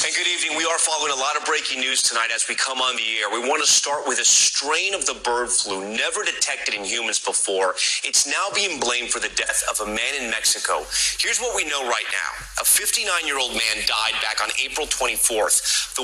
And good evening. We are following a lot of breaking news tonight as we come on the air. We want to start with a strain of the bird flu never detected in humans before. It's now being blamed for the death of a man in Mexico. Here's what we know right now. A 59-year-old man died back on April 24th. The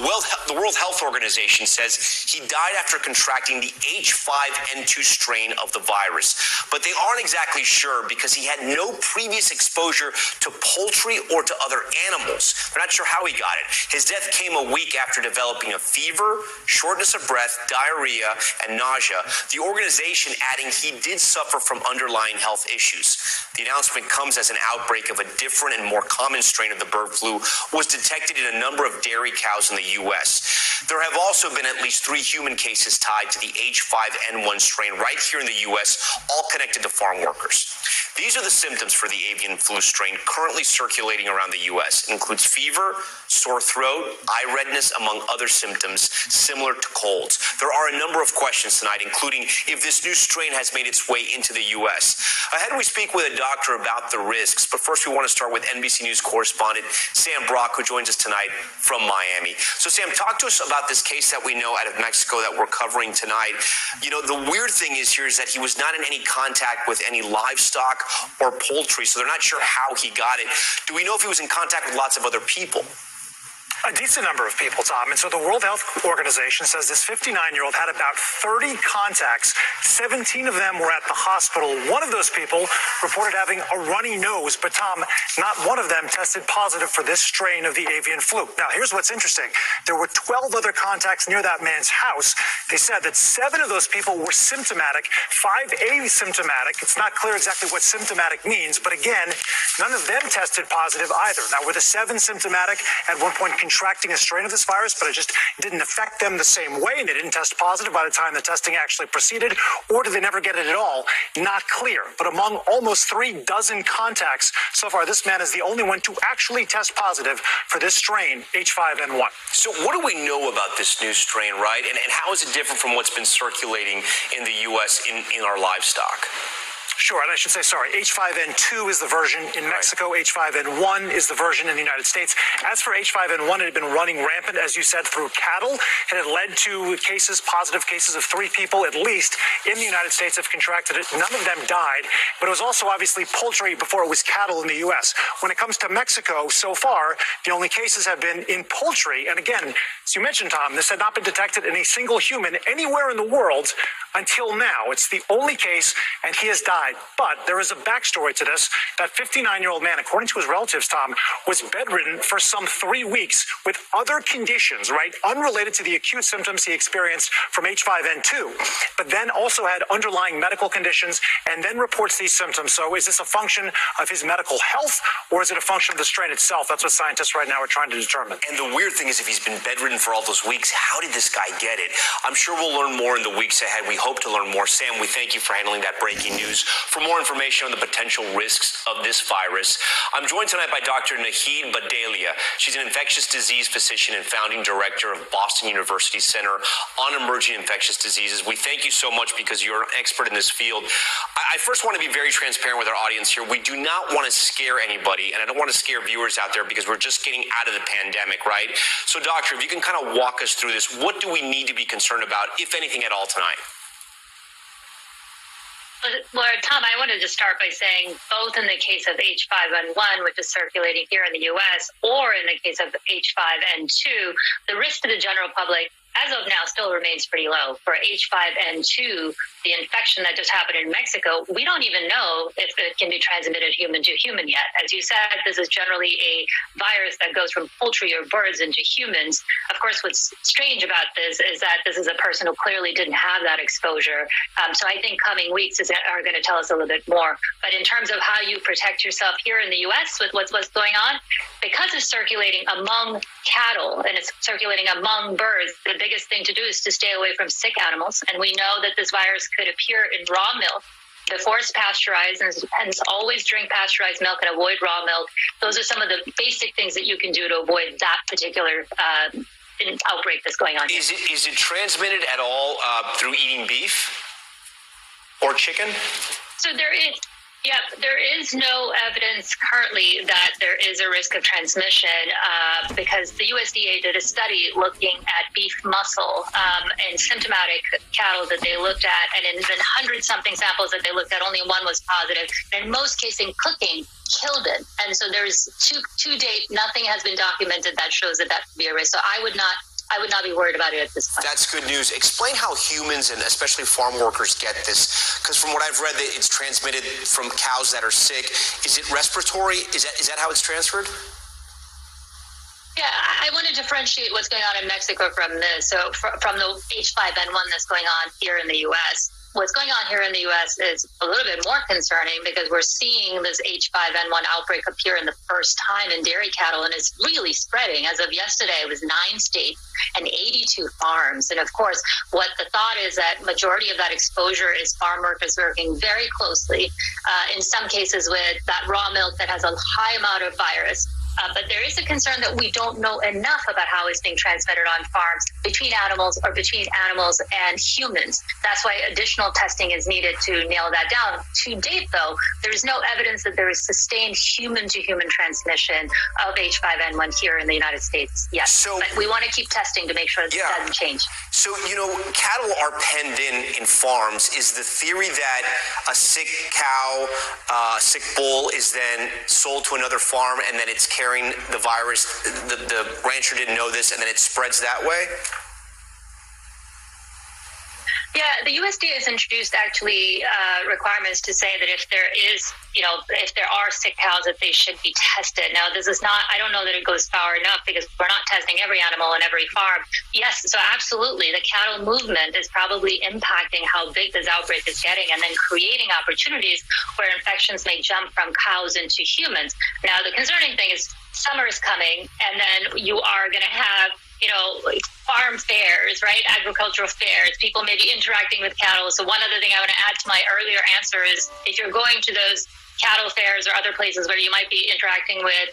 World Health Organization says he died after contracting the H5N2 strain of the virus. But they aren't exactly sure because he had no previous exposure to poultry or to other animals. They're not sure how he got it. His death came a week after developing a fever, shortness of breath, diarrhea, and nausea. The organization adding he did suffer from underlying health issues. The announcement comes as an outbreak of a different and more common strain of the bird flu was detected in a number of dairy cows in the U.S. There have also been at least 3 human cases tied to the H5N1 strain right here in the U.S., all connected to farm workers. These are the symptoms for the avian flu strain currently circulating around the U.S. It includes fever, sore throat, eye redness, among other symptoms similar to colds. There are a number of questions tonight, including if this new strain has made its way into the U.S. Ahead, we speak with a doctor about the risks, but first we want to start with NBC News correspondent Sam Brock, who joins us tonight from Miami. So, Sam, talk to us about this case that we know out of Mexico that we're covering tonight. You know, the weird thing is here is that he was not in any contact with any livestock or poultry, so they're not sure how he got it. Do we know if he was in contact with lots of other people? A decent number of people, Tom. And so the World Health Organization says this 59-year-old had about 30 contacts. 17 of them were at the hospital. One of those people reported having a runny nose, but Tom, not one of them tested positive for this strain of the avian flu. Now, here's what's interesting. There were 12 other contacts near that man's house. They said that 7 of those people were symptomatic, 5 asymptomatic. It's not clear exactly what symptomatic means, but again, none of them tested positive either. Now, were the 7 symptomatic at one point contracting a strain of this virus, but it just didn't affect them the same way, and they didn't test positive by the time the testing actually proceeded, or did they never get it at all? Not clear. But among almost 36 contacts so far, this man is the only one to actually test positive for this strain, H5N1. So what do we know about this new strain, right? And how is it different from what's been circulating in the U.S. in our livestock? Sure, and I should say, H5N2 is the version in Mexico. Right. H5N1 is the version in the United States. As for H5N1, it had been running rampant, as you said, through cattle. It had led to positive cases of 3 people, at least, in the United States have contracted it. None of them died, but it was also obviously poultry before it was cattle in the U.S. When it comes to Mexico, so far, the only cases have been in poultry. And again, as you mentioned, Tom, this had not been detected in a single human anywhere in the world until now. It's the only case, and he has died. But there is a backstory to this. That 59-year-old man, according to his relatives, Tom, was bedridden for some 3 weeks with other conditions, right, unrelated to the acute symptoms he experienced from H5N2, but then also had underlying medical conditions and then reports these symptoms. So is this a function of his medical health, or is it a function of the strain itself? That's what scientists right now are trying to determine. And the weird thing is, if he's been bedridden for all those weeks, how did this guy get it? I'm sure we'll learn more in the weeks ahead. We hope to learn more. Sam, we thank you for handling that breaking news. For more information on the potential risks of this virus, I'm joined tonight by Dr. Nahid Badalia. She's an infectious disease physician and founding director of Boston University Center on Emerging Infectious Diseases. We thank you so much because you're an expert in this field. I first want to be very transparent with our audience here. We do not want to scare anybody, and I don't want to scare viewers out there because we're just getting out of the pandemic, right? So, doctor, if you can kind of walk us through this, what do we need to be concerned about, if anything at all, tonight? Well, Tom, I wanted to start by saying both in the case of H5N1, which is circulating here in the U.S., or in the case of H5N2, the risk to the general public, as of now, still remains pretty low. For H5N2, the infection that just happened in Mexico, we don't even know if it can be transmitted human to human yet. As you said, this is generally a virus that goes from poultry or birds into humans. Of course, what's strange about this is that this is a person who clearly didn't have that exposure. So I think coming weeks are going to tell us a little bit more. But in terms of how you protect yourself here in the U.S. with what's going on, because it's circulating among cattle and it's circulating among birds, the biggest thing to do is to stay away from sick animals. And we know that this virus could appear in raw milk before it's pasteurized, and hence always drink pasteurized milk and avoid raw milk. Those are some of the basic things that you can do to avoid that particular outbreak that's going on. Is it transmitted at all through eating beef or chicken? So there is. Yeah, there is no evidence currently that there is a risk of transmission because the USDA did a study looking at beef muscle and symptomatic cattle that they looked at, and in the 100-something samples that they looked at, only one was positive. And in most cases, in cooking, killed it. And so there's to date, nothing has been documented that shows that could be a risk. So I would not be worried about it at this point. That's good news. Explain how humans and especially farm workers get this, because from what I've read, it's transmitted from cows that are sick. Is it respiratory? Is that how it's transferred? Yeah, I want to differentiate what's going on in Mexico from this. So from the H5N1 that's going on here in the U.S. What's going on here in the U.S. is a little bit more concerning because we're seeing this H5N1 outbreak appear in the first time in dairy cattle, and it's really spreading. As of yesterday, it was 9 states and 82 farms. And of course, what the thought is that majority of that exposure is farm workers working very closely, in some cases with that raw milk that has a high amount of virus. But there is a concern that we don't know enough about how it's being transmitted on farms between animals or between animals and humans. That's why additional testing is needed to nail that down. To date, though, there is no evidence that there is sustained human-to-human transmission of H5N1 here in the United States yet. But we want to keep testing to make sure that it doesn't change. So, cattle are penned in farms. Is the theory that a sick cow, sick bull is then sold to another farm and then it's carrying the virus, the rancher didn't know this, and then it spreads that way? Yeah, the USDA has introduced actually requirements to say that if there is, if there are sick cows, that they should be tested. Now, this is not, I don't know that it goes far enough because we're not testing every animal on every farm. Yes, so absolutely, the cattle movement is probably impacting how big this outbreak is getting and then creating opportunities where infections may jump from cows into humans. Now, the concerning thing is summer is coming, and then you are going to have farm fairs, right? Agricultural fairs. People may be interacting with cattle. So one other thing I want to add to my earlier answer is if you're going to those cattle fairs or other places where you might be interacting with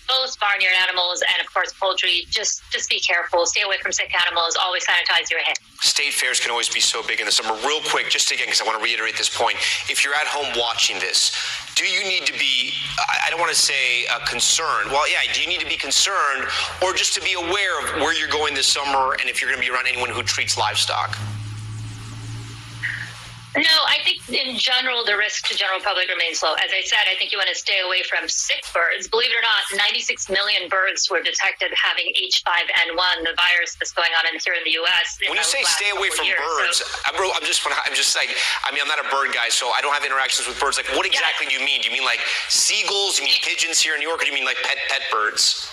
both barnyard animals and, of course, poultry, just be careful. Stay away from sick animals. Always sanitize your hands. State fairs can always be so big in the summer. Real quick, just again, because I want to reiterate this point. If you're at home watching this, do you need to be, I don't want to say concerned. Well, yeah, do you need to be concerned or just to be aware of where you're going this summer and if you're going to be around anyone who treats livestock? No, I think in general, the risk to general public remains low. As I said, I think you want to stay away from sick birds. Believe it or not, 96 million birds were detected having H5N1, the virus that's going on here in the U.S. When you say stay away from birds, I'm not a bird guy, so I don't have interactions with birds. Like, what exactly do you mean? Do you mean like seagulls? Do you mean pigeons here in New York? Or do you mean like pet birds?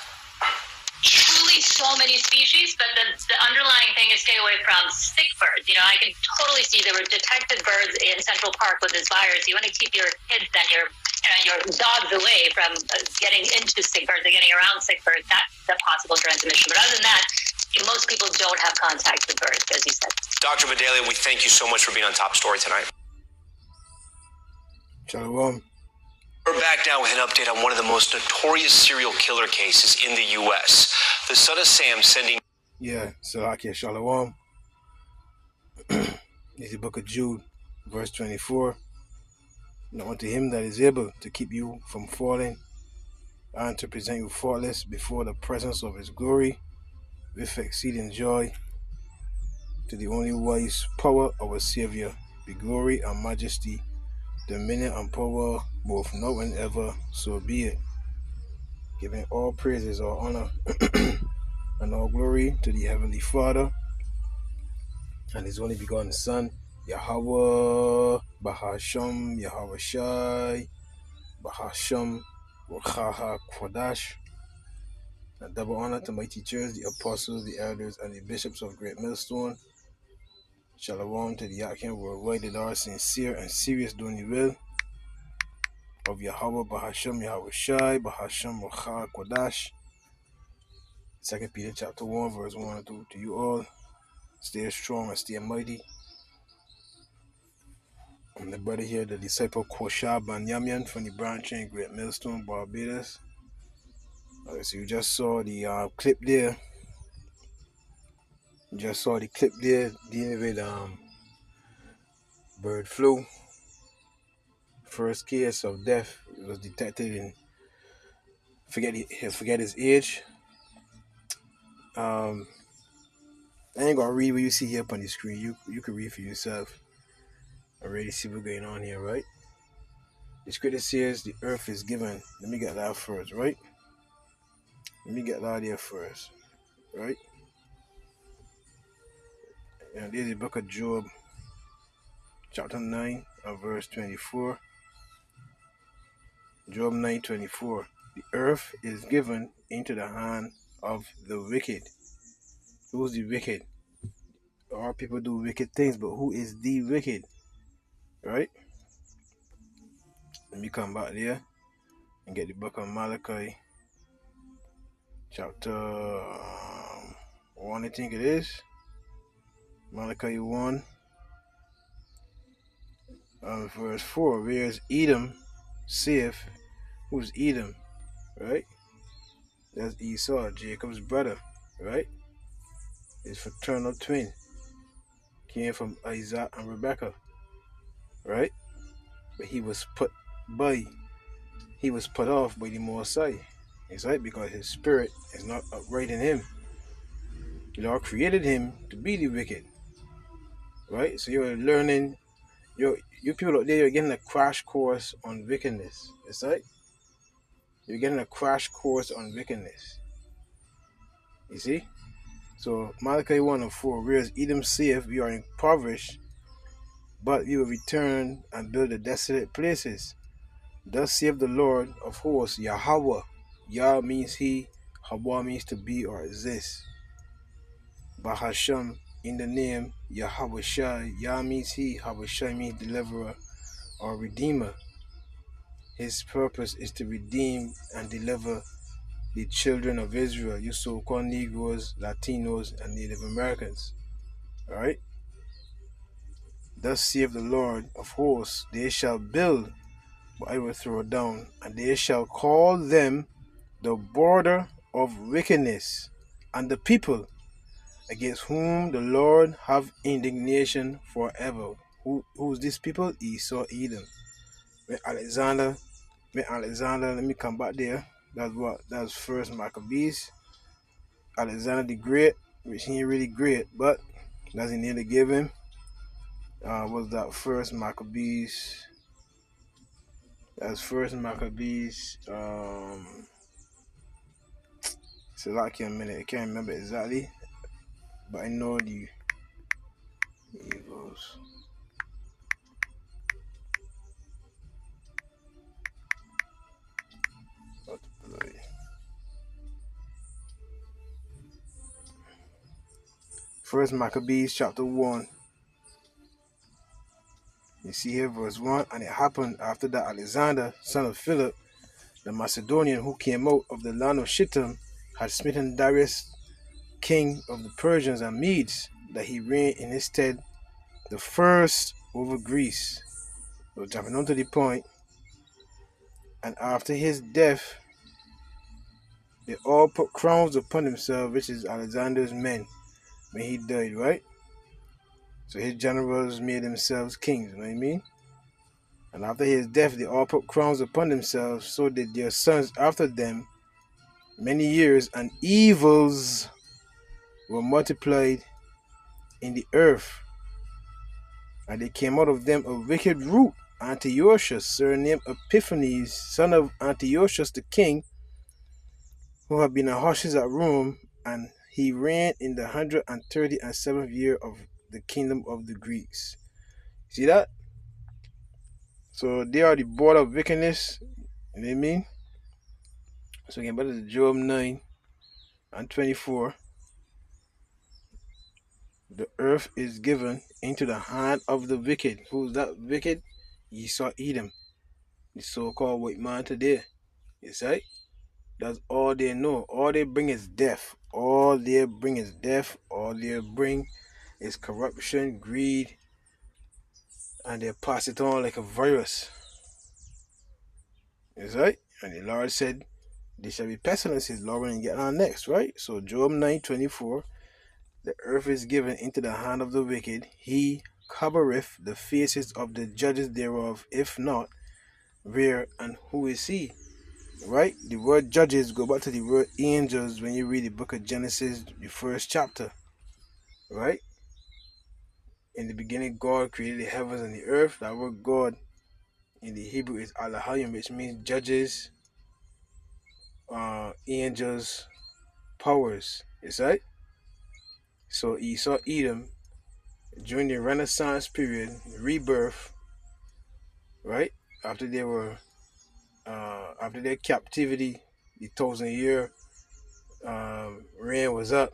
Truly so many species, but the underlying thing is stay away from sick birds. I can totally see there were detected birds in Central Park with this virus. You want to keep your kids and your dogs away from getting into sick birds and getting around sick birds. That's the possible transmission. But other than that, most people don't have contact with birds, as you said. Dr. Vidalia, we thank you so much for being on Top Story tonight. Shalom. We're back now with an update on one of the most notorious serial killer cases in the U.S. The son of Sam sending... Yeah, Salakia Shalom. It's the book of Jude, verse 24. Now unto him that is able to keep you from falling and to present you faultless before the presence of his glory with exceeding joy, to the only wise power of our Savior be glory and majesty, dominion and power, both now and ever, so be it. Giving all praises, all honor, and all glory to the Heavenly Father and His only begotten Son, Yahweh, Bahasham, Yahweh Shai, Bahasham, Wachaha Kwadash. And double honor to my teachers, the apostles, the elders, and the bishops of Great Millstone. Shalom to the Yakin worldwide that are sincere and serious doing the will of Yahweh, Bahasham, Yahweh Shai, Bahasham, Wachaha Kwadash. 2 Peter chapter 1, verse 1 and 2. To you all, stay strong and stay mighty. I'm the brother here, the disciple Kwasha Banyamian from the branch in Great Millstone, Barbados. So you just saw the clip there. dealing with bird flu first case of death was detected in forget his age. I ain't gonna read what you see here up on the screen. You can read for yourself. Already see what's going on here, right? The scripture says the earth is given. Let me get that first, right? Let me get that here first, right? And there's the book of Job, chapter 9, and verse 24. Job 9:24. The earth is given into the hand of the wicked. Who's the wicked? All people do wicked things, but who is the wicked? Right? Let me come back there and get the book of Malachi, chapter 1, I think it is. Malachi 1, verse 4. Whereas Edom saith, who's Edom? Right? That's Esau, Jacob's brother. Right? His fraternal twin. Came from Isaac and Rebekah. Right? But he was put off by the Mosai. It's right, because his spirit is not upright in him. The Lord created him to be the wicked. Right? So you're learning, you people out there, you're getting a crash course on wickedness. That's right? You're getting a crash course on wickedness. You see? So Malachi 1:4, whereas Edom saith, we are impoverished, but we will return and build the desolate places. Thus saith the Lord of hosts, Yahweh. Yah means he, Hawa means to be or exist. Bahasham in the name Yahweh Shai. Yah means he, Yahweh Shai means deliverer or redeemer. His purpose is to redeem and deliver the children of Israel, you so-called Negroes, Latinos, and Native Americans. Alright? Thus saith the Lord of hosts, they shall build, but I will throw down, and they shall call them the border of wickedness, and the people against whom the Lord have indignation forever. Who's these people? Esau, Edom. When Alexander, let me come back there. That's first Maccabees. Alexander the Great, which he ain't really great, but that's the name they gave him. Was that first Maccabees? That's first Maccabees. It's like a minute. I can't remember exactly, but I know the Eagles. First Maccabees chapter 1. You see here verse 1. And it happened after that Alexander, son of Philip, the Macedonian, who came out of the land of Shittim, had smitten Darius, king of the Persians and Medes, that he reigned in his stead the first over Greece. So jumping on to the point. And after his death, they all put crowns upon themselves, which is Alexander's men, when he died, right? So his generals made themselves kings, you know what I mean? And after his death, they all put crowns upon themselves, so did their sons after them many years, and evils were multiplied in the earth. And they came out of them a wicked root, Antiochus, surnamed Epiphanes, son of Antiochus the king, who had been a Hoshis at Rome, and he reigned in the 137th year of the kingdom of the Greeks. See that? So they are the border of wickedness. You know what I mean? So again, back to Job 9:24. The earth is given into the hand of the wicked. Who's that wicked? Esau, Edom, the so-called white man today. You see? That's all they know. All they bring is death. All they bring is death. All they bring is corruption, greed, and they pass it on like a virus. You see? And the Lord said, there shall be pestilences. Lord, we're going to get on next, right? So Job 9:24. The earth is given into the hand of the wicked. He covereth the faces of the judges thereof. If not, where and who is he? Right? The word judges go back to the word angels when you read the book of Genesis, the first chapter. Right? In the beginning, God created the heavens and the earth. That word God in the Hebrew is Elohim, which means judges, angels, powers. Is right? So Esau, Edom, during the Renaissance period, rebirth, right? After they were, after their captivity, the 1,000-year reign was up.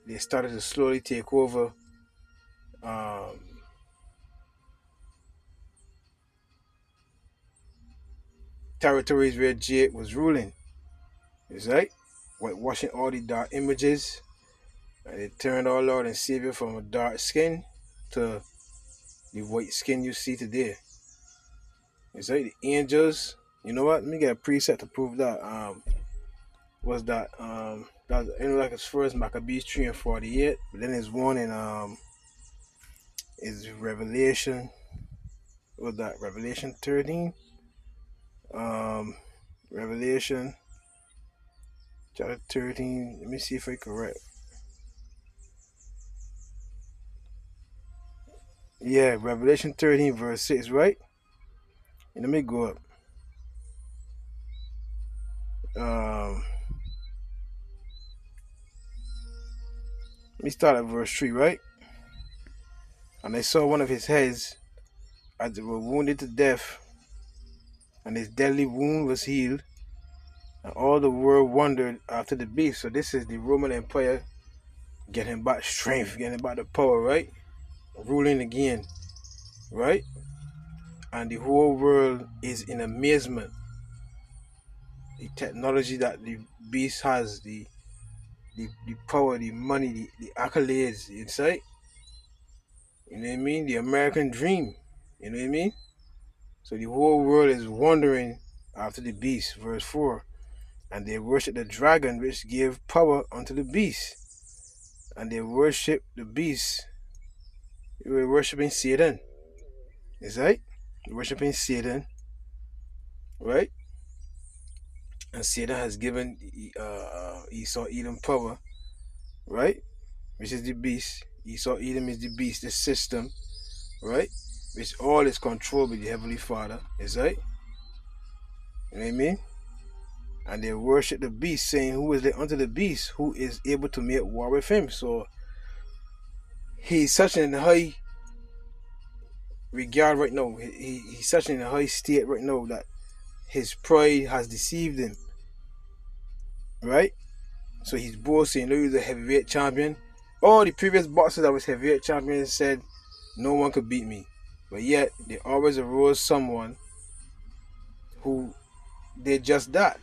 They started to slowly take over um, territories where Jade was ruling. Is right? Whitewashing all the dark images, and they turned our Lord and Savior from a dark skin to the white skin you see today. It's like the angels. You know what? Let me get a preset to prove that. Was that that like as first Maccabees 3:48, but then there's one in is Revelation. Was that Revelation 13? Revelation chapter 13. Let me see if I correct. Yeah, Revelation 13 verse 6, right? And let me go up. Let me start at verse 3, right? And I saw one of his heads as they were wounded to death, and his deadly wound was healed, and all the world wondered after the beast. So this is the Roman Empire getting back strength, getting back the power, right? Ruling again, right? And the whole world is in amazement. The technology that the beast has, the power, the money, the accolades inside. You know what I mean? The American dream. You know what I mean? So the whole world is wandering after the beast, verse 4. And they worship the dragon which gave power unto the beast. And they worship the beast. They were worshiping Satan. Is right? Worshiping Satan. Right? And Satan has given Esau Edom power. Right? Which is the beast. Esau Edom is the beast, the system. Right? Which all is controlled by the Heavenly Father. Is right? You know what I mean? And they worship the beast, saying, who is there unto the beast, who is able to make war with him? So he's such in a high regard right now. He's such in a high state right now that his pride has deceived him. Right? So he's boasting, he's a heavyweight champion. All the previous boxers that was heavyweight champions said no one could beat me. But yet there always arose someone who did just that.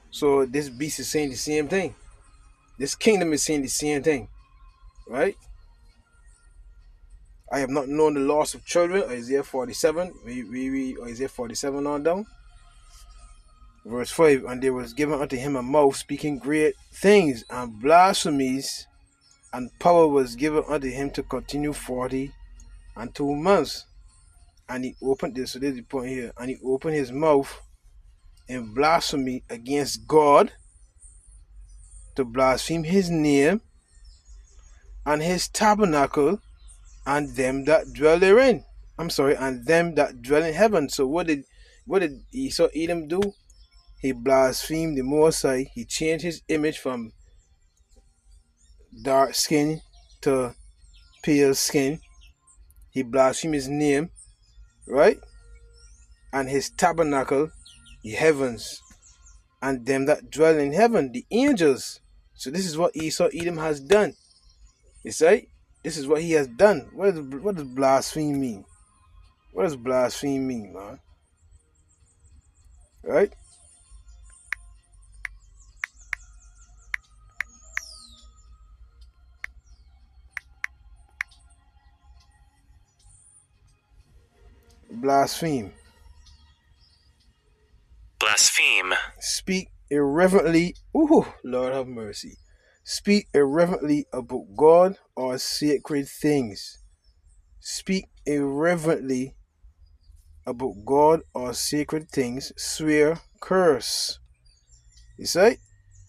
So this beast is saying the same thing. This kingdom is saying the same thing. Right? I have not known the loss of children, Isaiah 47. We read Isaiah 47 on down. Verse 5, and there was given unto him a mouth speaking great things and blasphemies, and power was given unto him to continue 42 months. And he opened this, so there's the point here, and he opened his mouth in blasphemy against God, to blaspheme his name and his tabernacle, and them that dwell therein. And them that dwell in heaven. So what did Esau Edom do? He blasphemed the Most High. He changed his image from dark skin to pale skin. He blasphemed his name, right? And his tabernacle, the heavens, and them that dwell in heaven, the angels. So this is what Esau Edom has done. You see? This is what he has done. What does blaspheme mean? What does blaspheme mean, man? Right? Blaspheme. Blaspheme. Speak irreverently. Ooh, Lord have mercy. Speak irreverently about God or sacred things. Speak irreverently about God or sacred things, swear, curse. You see?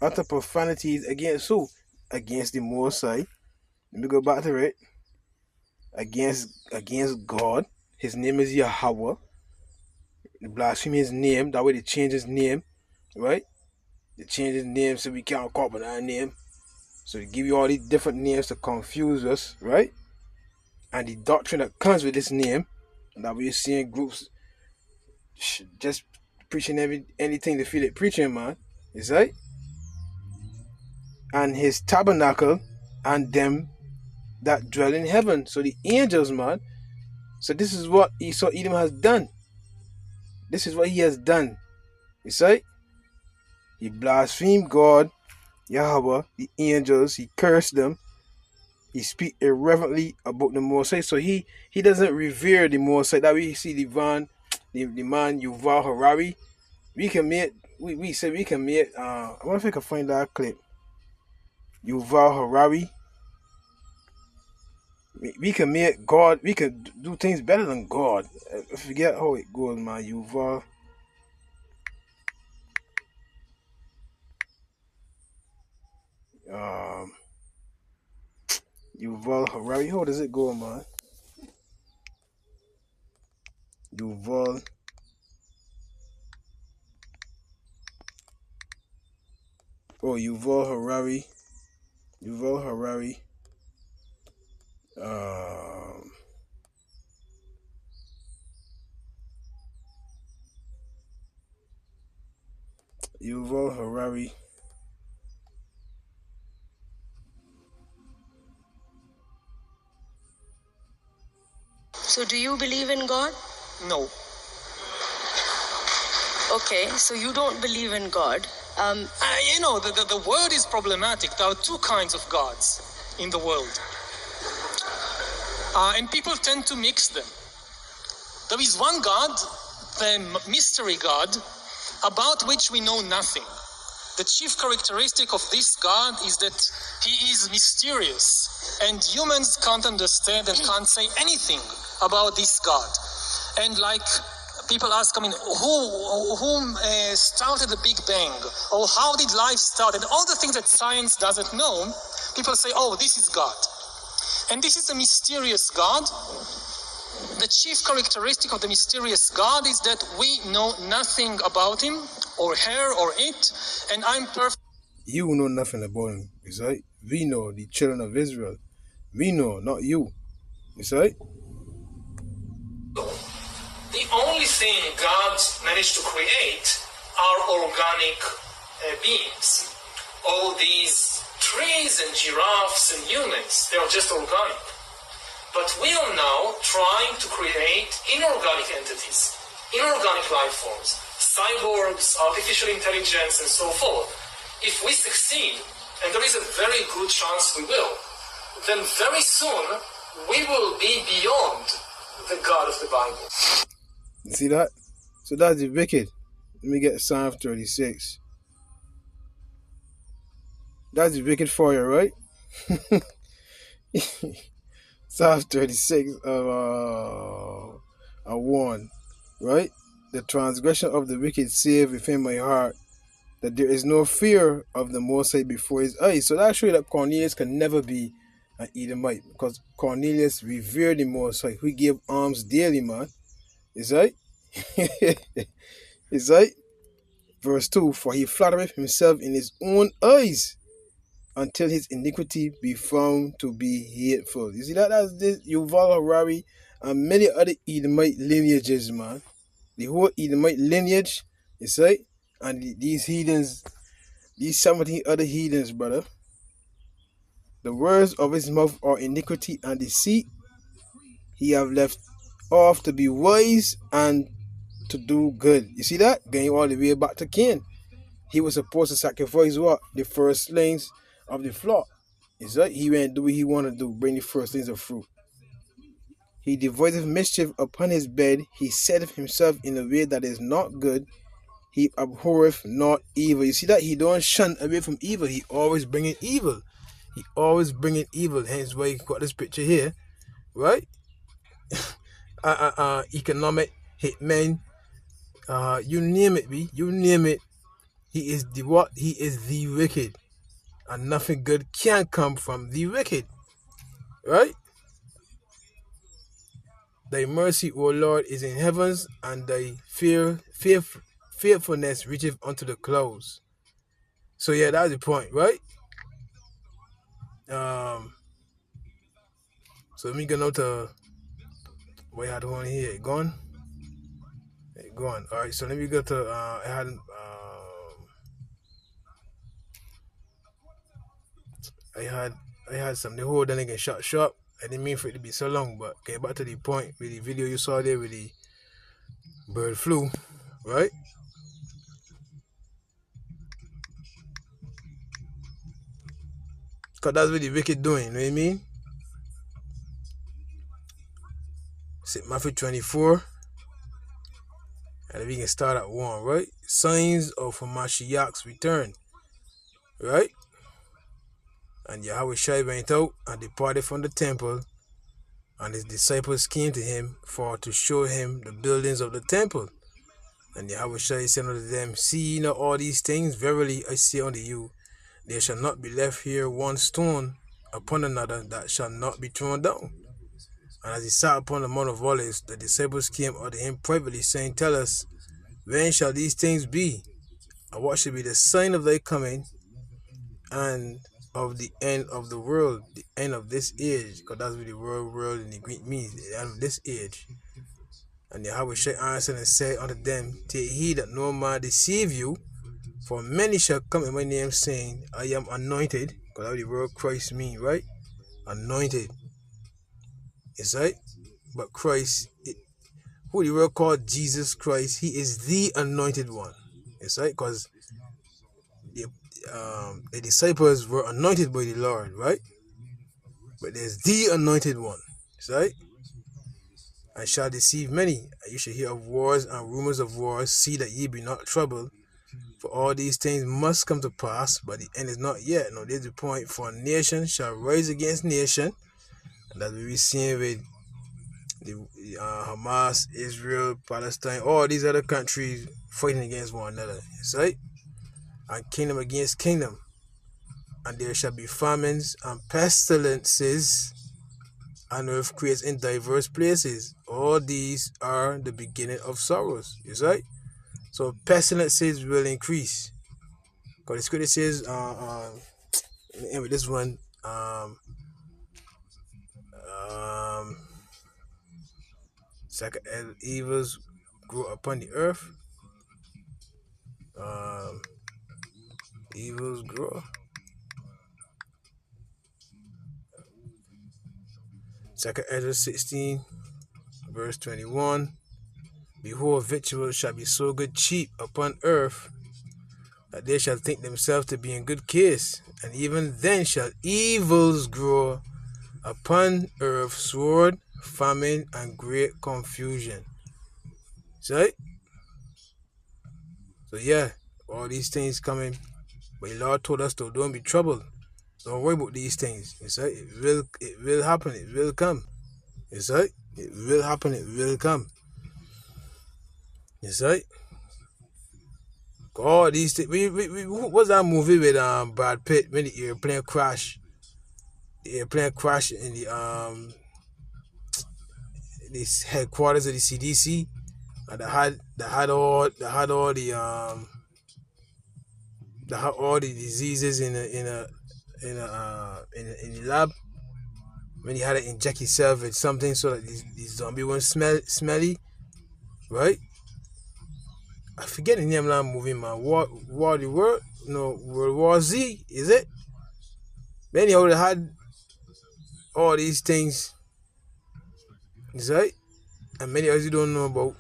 Utter profanities against who? Against the Most High. Let me go back to it. Against God. His name is Yahweh. They blaspheme his name. That way they change his name. Right? They change his name so we can't call by that name. So they give you all these different names to confuse us. Right? And the doctrine that comes with this name. And that we're seeing groups just preaching anything they feel it preaching, man. Is right? And his tabernacle and them that dwell in heaven. So the angels, man. So this is what Esau Edom has done. This is what he has done. You see? He blasphemed God, Yahweh, the angels. He cursed them. He speak irreverently about the Most High. So he doesn't revere the Most High. That we see the man Yuval Harari. We can make I wonder if I can find that clip. Yuval Harari. We can make God, we can do things better than God. I forget how it goes, man. Yuval Harari. How does it go, man? Yuval Harari. Yuval Harari. Yuval Harari. So do you believe in God? No. Okay, so you don't believe in God. The word is problematic. There are two kinds of gods in the world. And people tend to mix them. There is one God, the mystery God, about which we know nothing. The chief characteristic of this God is that he is mysterious, and humans can't understand and can't say anything about this God. And like people ask, who started the Big Bang? Or how did life start? And all the things that science doesn't know, people say, oh, this is God. And this is a mysterious God. The chief characteristic of the mysterious God is that we know nothing about him, or her, or it, and I'm perfect. You know nothing about him, is right? We know, the children of Israel. We know, not you. Is right? The only thing God managed to create are organic beings. All these trees and giraffes and humans, they are just organic. But we are now trying to create inorganic entities, inorganic life forms, cyborgs, artificial intelligence, and so forth. If we succeed, and there is a very good chance we will, then very soon we will be beyond the God of the Bible. You see that? So that's the wicked. Let me get Psalm 36. That's the wicked for you, right? Psalm 36 of 1, right? The transgression of the wicked saved within my heart, that there is no fear of the Most High before his eyes. So that shows that Cornelius can never be an Edomite, because Cornelius revered the Most High. He gave alms daily, man. Is right? Is right? Verse 2, for he flattereth himself in his own eyes, until his iniquity be found to be hateful. You see that? That's this Yuval Harari and many other Edomite lineages, man. The whole Edomite lineage, you see? And these heathens, these 70 other heathens, brother. The words of his mouth are iniquity and deceit. He have left off to be wise and to do good. You see that? Going all the way back to Cain. He was supposed to sacrifice what? The firstlings of the flock. Is that he went and do what he wanted to do, bring the firstlings of fruit. He deviseth mischief upon his bed. He setteth himself in a way that is not good. He abhorreth not evil. You see that? He don't shun away from evil. He always bringing evil. He always bringing evil. Hence why you got this picture here, right? Economic hitmen, you name it, you name it. He is the what? He is the wicked, and nothing good can come from the wicked, right? Thy mercy, O Lord, is in heavens, and thy fearfulness reacheth unto the clouds. So yeah, that's the point, right? So let me go now to what I had one here. Gone. Gone. All right. So let me go to I had something hold and again short. I didn't mean for it to be so long, but get back to the point with the video you saw there with the bird flu, right? Because that's what the wicked doing, you know what I mean? St. Matthew 24. And we can start at 1, right? Signs of Hamashiach's return, right? And Yahweh Shai went out and departed from the temple, and his disciples came to him for to show him the buildings of the temple. And Yahweh Shai said unto them, See ye not all these things? Verily I say unto you, there shall not be left here one stone upon another that shall not be thrown down. And as he sat upon the Mount of Olives, the disciples came unto him privately, saying, Tell us, when shall these things be? And what shall be the sign of thy coming and of the end of the world, the end of this age? Because that's what the world in the Greek means, the end of this age. And Yahweh answered and said unto them, Take heed that no man deceive you, for many shall come in my name, saying, I am anointed. Because that's what the word Christ means, right? Anointed. It's right? But Christ, who the word called Jesus Christ, he is the anointed one. It's right? Because the disciples were anointed by the Lord, right? But there's the anointed one. It's right? And shall deceive many. And you shall hear of wars and rumors of wars. See that ye be not troubled. For all these things must come to pass, but the end is not yet. No, there's the point. For nation shall rise against nation. And that we see with the Hamas, Israel, Palestine, all these other countries fighting against one another. It's right? And kingdom against kingdom. And there shall be famines and pestilences and earthquakes in diverse places. All these are the beginning of sorrows. Is right? So pestilences will increase. Because the scripture says, and with this one, second evils grow upon the earth. Evils grow. Second Ezra 16, verse 21. Behold, victuals shall be so good cheap upon earth, that they shall think themselves to be in good case, and even then shall evils grow upon earth, sword, famine, and great confusion. See? So yeah, all these things coming, but the Lord told us to don't be troubled. Don't worry about these things. You see? It will happen, it will come. You see? It will happen, it will come. You see? All these things. What's that movie with Brad Pitt when the airplane crash? The airplane crashed in the this headquarters of the CDC, and they had all the diseases in the lab. When he had to inject himself with something so that the zombie won't smelly, right? I forget the name of that movie, man. World War Z, is it? But anyhow, they had all these things, is right? And many others you don't know about,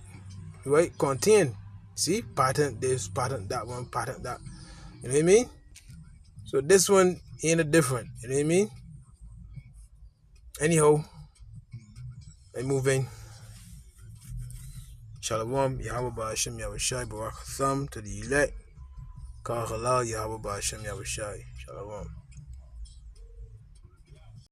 right? Contain. See? Patent this, patent that one, patent that. You know what I mean? So this one ain't a different. You know what I mean? Anyhow, I move in. Shalom, Yahweh Ba'ashem Yahushai, Barak Thumb to the elect. Kal Halal, Yahweh Ba'ashem Yahushai. Shalom.